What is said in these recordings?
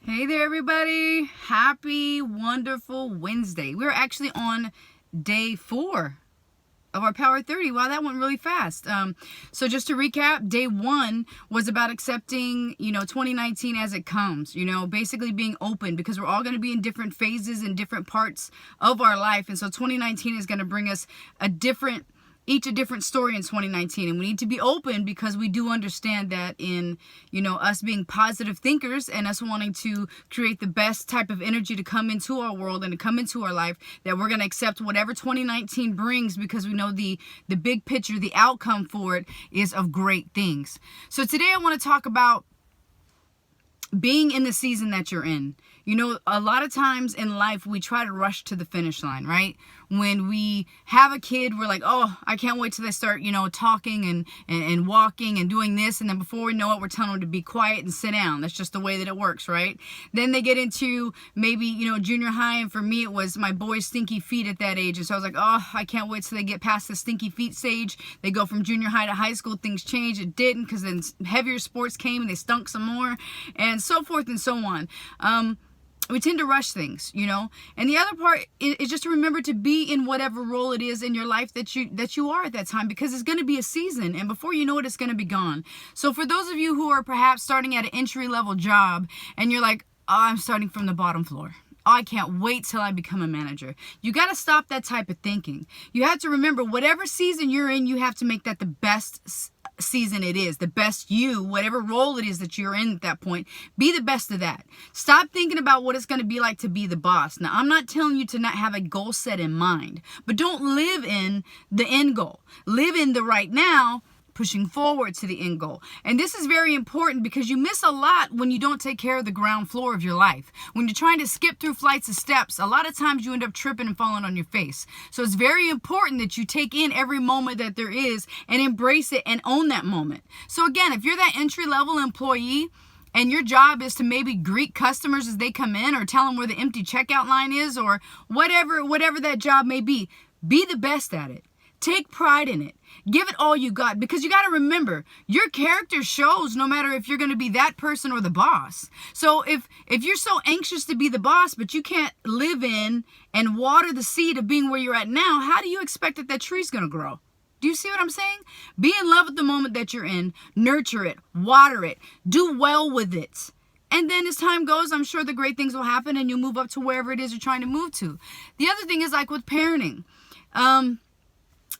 Hey there, everybody. Happy, wonderful Wednesday. We're actually on day 4 of our Power 30. Wow, that went really fast. So just to recap, day 1 was about accepting, 2019 as it comes, basically being open because we're all going to be in different phases and different parts of our life. And so 2019 is going to bring us each a different story in 2019, and we need to be open because we do understand that in us being positive thinkers and us wanting to create the best type of energy to come into our world and to come into our life, that we're going to accept whatever 2019 brings because we know the big picture, the outcome for it is of great things. So today I want to talk about being in the season that you're in. A lot of times in life we try to rush to the finish line, right? When we have a kid, we're like, oh, I can't wait till they start, talking and walking and doing this. And then before we know it, we're telling them to be quiet and sit down. That's just the way that it works, right? Then they get into maybe, junior high. And for me, it was my boys' stinky feet at that age. And so I was like, oh, I can't wait till they get past the stinky feet stage. They go from junior high to high school. Things change. It didn't, because then heavier sports came and they stunk some more, and so forth and so on. We tend to rush things, and the other part is just to remember to be in whatever role it is in your life that you are at that time, because it's going to be a season, and before you know it, it's going to be gone. So for those of you who are perhaps starting at an entry-level job and you're like, oh, I'm starting from the bottom floor, oh, I can't wait till I become a manager. You got to stop that type of thinking. You have to remember, whatever season you're in, you have to make that the best season it is, the best you, whatever role it is that you're in at that point, be the best of that. Stop thinking about what it's going to be like to be the boss. Now, I'm not telling you to not have a goal set in mind, but don't live in the end goal. Live in the right now, pushing forward to the end goal. And this is very important because you miss a lot when you don't take care of the ground floor of your life. When you're trying to skip through flights of steps, a lot of times you end up tripping and falling on your face. So it's very important that you take in every moment that there is and embrace it and own that moment. So again, if you're that entry-level employee and your job is to maybe greet customers as they come in or tell them where the empty checkout line is, or whatever that job may be the best at it. Take pride in it. Give it all you got, because you got to remember, your character shows no matter if you're going to be that person or the boss. So if you're so anxious to be the boss, but you can't live in and water the seed of being where you're at now, how do you expect that tree's going to grow? Do you see what I'm saying? Be in love with the moment that you're in. Nurture it. Water it. Do well with it. And then as time goes, I'm sure the great things will happen and you'll move up to wherever it is you're trying to move to. The other thing is, like with parenting,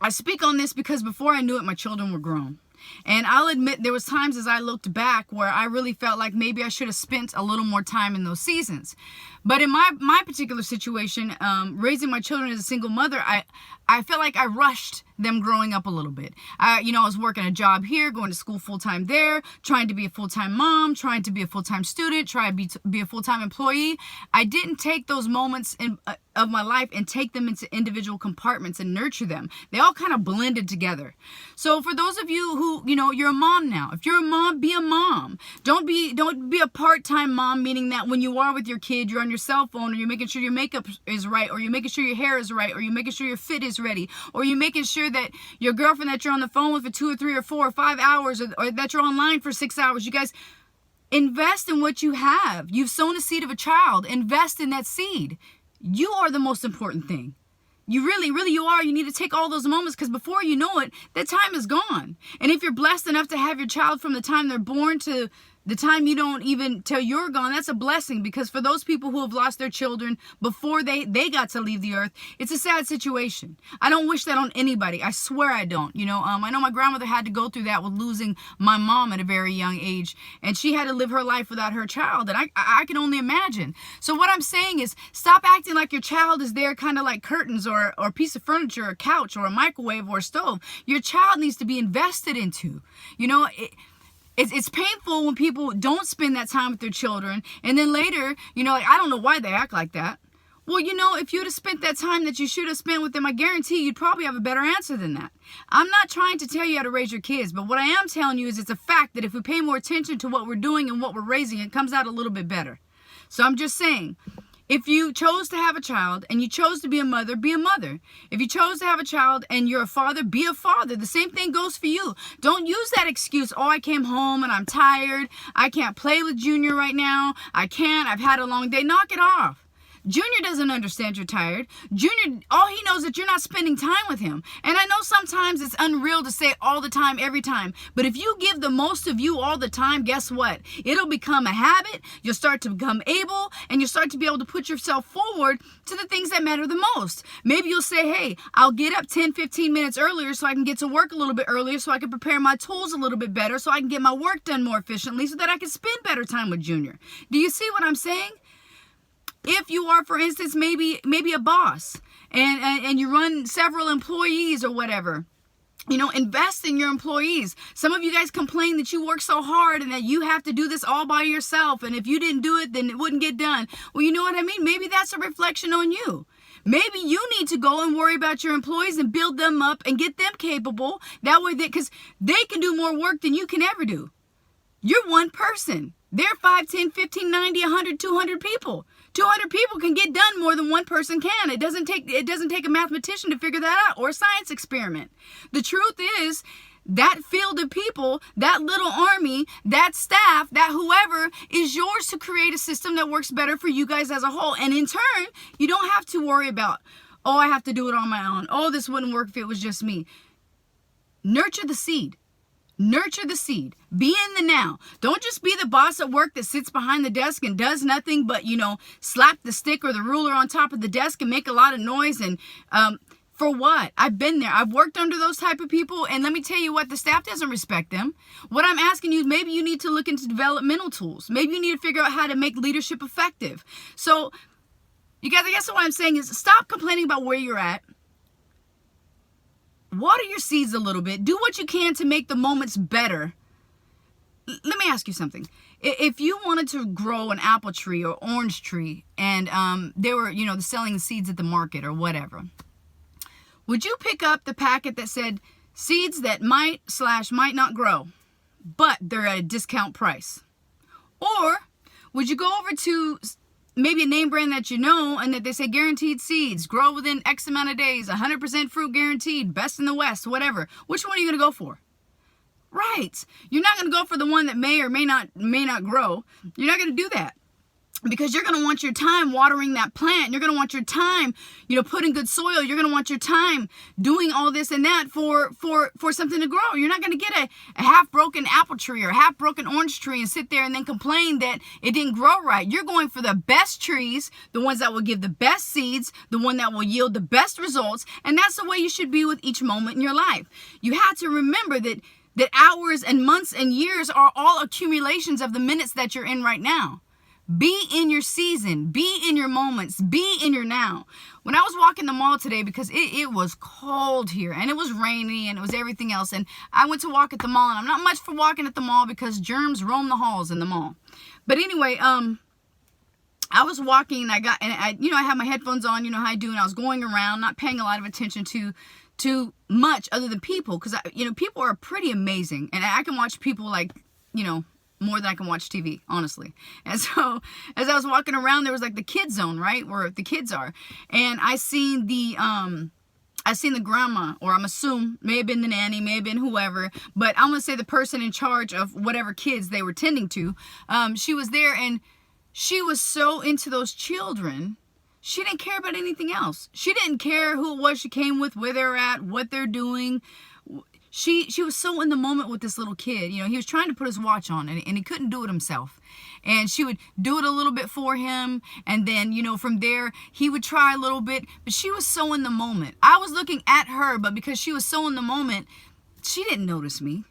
I speak on this because before I knew it, my children were grown. And I'll admit there was times as I looked back where I really felt like maybe I should have spent a little more time in those seasons. But in my particular situation, raising my children as a single mother, I felt like I rushed them growing up a little bit. I was working a job here, going to school full-time there, trying to be a full-time mom, trying to be a full-time student, trying to be a full-time employee. I didn't take those moments of my life and take them into individual compartments and nurture them. They all kind of blended together. So for those of you who, you're a mom now, if you're a mom, be a mom. Don't be a part-time mom, meaning that when you are with your kid, you're on your cell phone, or you're making sure your makeup is right, or you're making sure your hair is right, or you're making sure your fit is ready, or you're making sure that your girlfriend that you're on the phone with for 2 or 3 or 4 or 5 hours, or that you're online for 6 hours. You guys, invest in what you have. You've sown a seed of a child. Invest in that seed. You are the most important thing. You really you are. You need to take all those moments, because before you know it, that time is gone. And if you're blessed enough to have your child from the time they're born to the time you don't even till you're gone, that's a blessing, because for those people who have lost their children before they got to leave the earth, it's a sad situation. I don't wish that on anybody. I swear I don't. I know my grandmother had to go through that with losing my mom at a very young age, and she had to live her life without her child, and I can only imagine. So what I'm saying is, stop acting like your child is there kind of like curtains or a piece of furniture, or a couch, or a microwave, or a stove. Your child needs to be invested into. It's painful when people don't spend that time with their children, and then later, I don't know why they act like that. Well, if you'd have spent that time that you should have spent with them, I guarantee you'd probably have a better answer than that. I'm not trying to tell you how to raise your kids, but what I am telling you is it's a fact that if we pay more attention to what we're doing and what we're raising, it comes out a little bit better. So I'm just saying, If you chose to have a child and you chose to be a mother, be a mother. If you chose to have a child and you're a father, be a father. The same thing goes for you. Don't use that excuse, oh, I came home and I'm tired. I can't play with Junior right now. I've had a long day. Knock it off. Junior doesn't understand you're tired. Junior, all he knows is that you're not spending time with him. And I know sometimes it's unreal to say all the time, every time. But if you give the most of you all the time, guess what? It'll become a habit. You'll start to become able, and you'll start to be able to put yourself forward to the things that matter the most. Maybe you'll say, hey, I'll get up 10, 15 minutes earlier so I can get to work a little bit earlier, so I can prepare my tools a little bit better, so I can get my work done more efficiently, so that I can spend better time with Junior. Do you see what I'm saying? If you are, for instance, maybe a boss and you run several employees or whatever, invest in your employees. Some of you guys complain that you work so hard and that you have to do this all by yourself. And if you didn't do it, then it wouldn't get done. Well, you know what I mean? Maybe that's a reflection on you. Maybe you need to go and worry about your employees and build them up and get them capable. That way, because they can do more work than you can ever do. You're one person. They're 5, 10, 15, 90, 100, 200 people. 200 people can get done more than one person can. It doesn't take a mathematician to figure that out, or a science experiment. The truth is, that field of people, that little army, that staff, that whoever is yours to create a system that works better for you guys as a whole. And in turn, you don't have to worry about, oh, I have to do it on my own. Oh, this wouldn't work if it was just me. Nurture the seed. Nurture the seed. Be in the now. Don't just be the boss at work that sits behind the desk and does nothing but, slap the stick or the ruler on top of the desk and make a lot of noise. And for what? I've been there. I've worked under those type of people. And let me tell you what, the staff doesn't respect them. What I'm asking you is maybe you need to look into developmental tools. Maybe you need to figure out how to make leadership effective. So, you guys, I guess what I'm saying is stop complaining about where you're at. Water your seeds a little bit. Do what you can to make the moments better. Let me ask you something. If you wanted to grow an apple tree or orange tree and they were, selling seeds at the market or whatever, would you pick up the packet that said seeds that might not grow, but they're at a discount price? Or would you go over to maybe a name brand that you know and that they say guaranteed seeds, grow within X amount of days, 100% fruit guaranteed, best in the West, whatever? Which one are you going to go for? Right. You're not going to go for the one that may or may not grow. You're not going to do that. Because you're going to want your time watering that plant. You're going to want your time, putting good soil. You're going to want your time doing all this and that for something to grow. You're not going to get a half-broken apple tree or a half-broken orange tree and sit there and then complain that it didn't grow right. You're going for the best trees, the ones that will give the best seeds, the one that will yield the best results. And that's the way you should be with each moment in your life. You have to remember that hours and months and years are all accumulations of the minutes that you're in right now. Be in your season. Be in your moments. Be in your now. When I was walking the mall today, because it was cold here and it was rainy and it was everything else, and I went to walk at the mall, and I'm not much for walking at the mall because germs roam the halls in the mall. But anyway, I was walking and I had my headphones on, how I do, and I was going around, not paying a lot of attention to much other than people, because people are pretty amazing, and I can watch people more than I can watch TV, honestly. And so, as I was walking around, there was like the kid zone, right, where the kids are, and I seen the grandma, or I'm assuming may have been the nanny, may have been whoever, but I'm gonna say the person in charge of whatever kids they were tending to. She was there, and she was so into those children. She didn't care about anything else. She didn't care who it was she came with, where they're at, what they're doing. She was so in the moment with this little kid. He was trying to put his watch on, and he couldn't do it himself. And she would do it a little bit for him, and then, from there, he would try a little bit. But she was so in the moment. I was looking at her, but because she was so in the moment, she didn't notice me.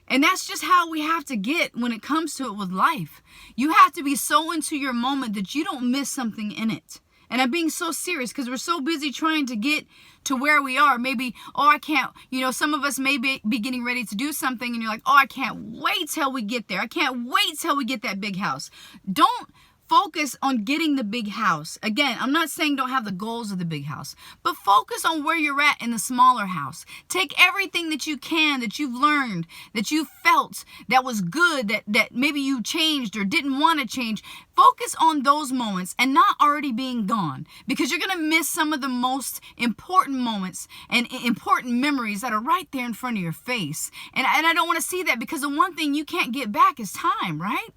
And that's just how we have to get when it comes to it with life. You have to be so into your moment that you don't miss something in it. And I'm being so serious because we're so busy trying to get to where we are. Maybe, I can't, some of us may be getting ready to do something and you're like, I can't wait till we get there. I can't wait till we get that big house. Don't focus on getting the big house. Again, I'm not saying don't have the goals of the big house, but focus on where you're at in the smaller house. Take everything that you can, that you've learned, that you felt that was good, that maybe you changed or didn't want to change. Focus on those moments and not already being gone, because you're going to miss some of the most important moments and important memories that are right there in front of your face. And I don't want to see that, because the one thing you can't get back is time, right?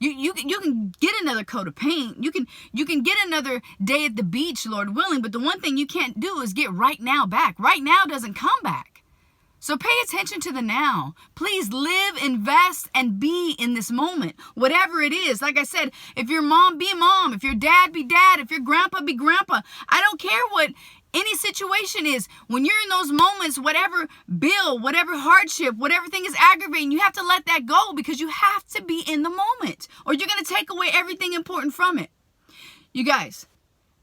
You can get another coat of paint. You can get another day at the beach, Lord willing. But the one thing you can't do is get right now back. Right now doesn't come back. So pay attention to the now. Please live, invest, and be in this moment. Whatever it is. Like I said, if your mom, be mom. If your dad, be dad. If your grandpa, be grandpa. I don't care what any situation is. When you're in those moments, whatever bill, whatever hardship, whatever thing is aggravating, you have to let that go, because you have to be in the moment, or you're going to take away everything important from it. You guys,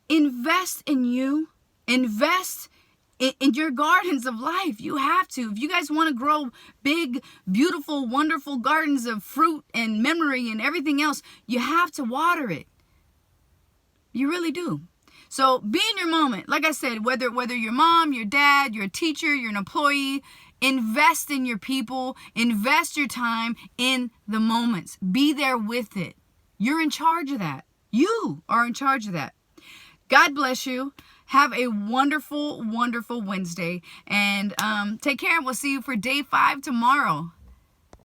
invest in you. Invest in your gardens of life. You have to. If you guys want to grow big, beautiful, wonderful gardens of fruit and memory and everything else, you have to water it. You really do. So be in your moment. Like I said, whether your mom, your dad, you're a teacher, you're an employee, invest in your people, invest your time in the moments. Be there with it. You're in charge of that. You are in charge of that. God bless you. Have a wonderful, wonderful Wednesday. And take care. We'll see you for day 5 tomorrow.